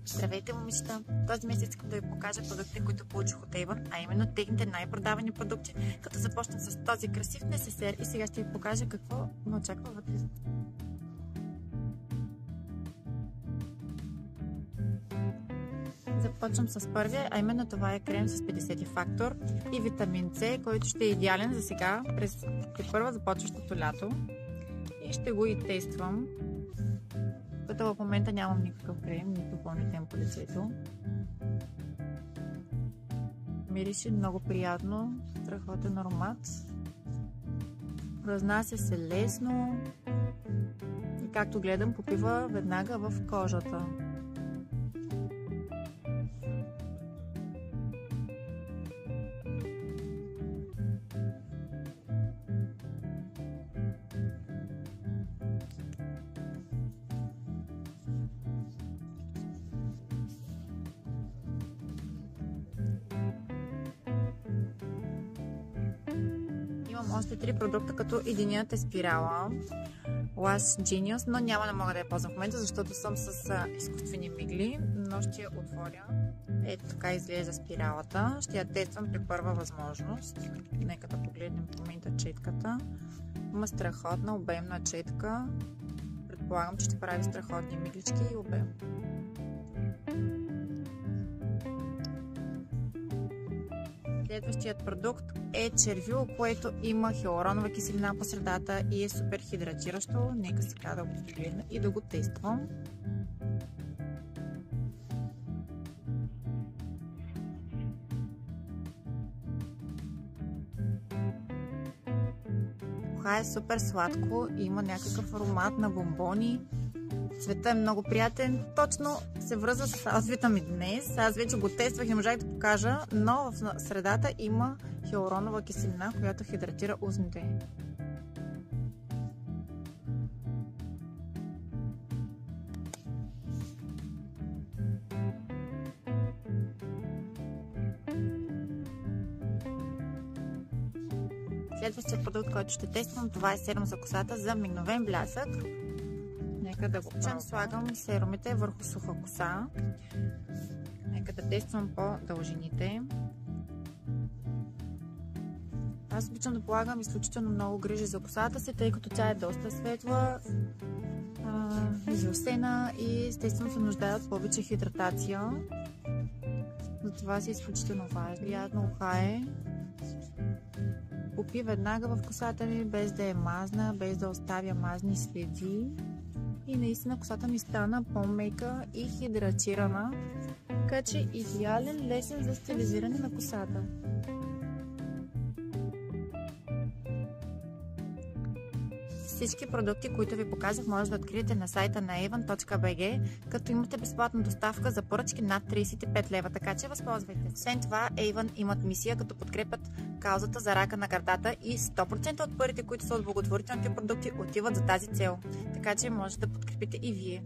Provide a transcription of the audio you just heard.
Здравейте, момичета! Този месец искам да ви покажа продуктите, които получих от Avon, а именно техните най-продавани продукти, като започнем с този красив несесер и сега ще ви покажа какво ме очаква вътре. Започвам с първия, а именно това е крем с 50 фактор и витамин С, който ще е идеален за сега, през първа започващото лято. И ще го и тествам, като в момента нямам никакъв крем, нито пълнитен по лицето. Мирише много приятно, страхотен аромат. Разнася се лесно и както гледам, попива веднага в кожата. Имам още 3 продукта, като единият е спирала Lash Genius, но няма да мога да я ползвам в момента, защото съм с изкуствени мигли, но ще я отворя. Ето така изглежда спиралата. Ще я тествам при първа възможност. Нека да погледнем в момента четката. Има страхотна обемна четка. Предполагам, че ще прави страхотни миглички и обем. Следващият продукт е червило, което има хиалуронова киселина по средата и е супер хидратиращо. Нека сега да го погледна и да го тествам. Уха е супер сладко и има някакъв аромат на бомбони. Цветът е много приятен. Точно се връзва с аутфита ми днес. Аз вече го тествах и не можах да покажа, но в средата има хиалуронова киселина, която хидратира устните. Следващия продукт, който ще тествам, това е серум за косата за мигновен блясък. Нека да го пробвам. Слагам серумите върху суха коса. Нека да тествам по дължините. Аз обичам да полагам изключително много грижи за косата си, тъй като тя е доста светла, изросена и естествено се нуждае от повече хидратация. Затова си е изключително важно. Приятно уха е. Попи веднага в косата ми, без да е мазна, без да оставя мазни следи. И наистина косата ми стана по-мека и хидратирана, така че идеален, лесен за стилизиране на косата. Всички продукти, които ви показах, може да откриете на сайта на avon.bg, като имате безплатна доставка за поръчки над 35 лева, така че възползвайте. Освен това, Avon имат мисия, като подкрепят каузата за рака на гърдата и 100% от парите, които са от благотворителните продукти, отиват за тази цел. Така че може да подкрепите и вие.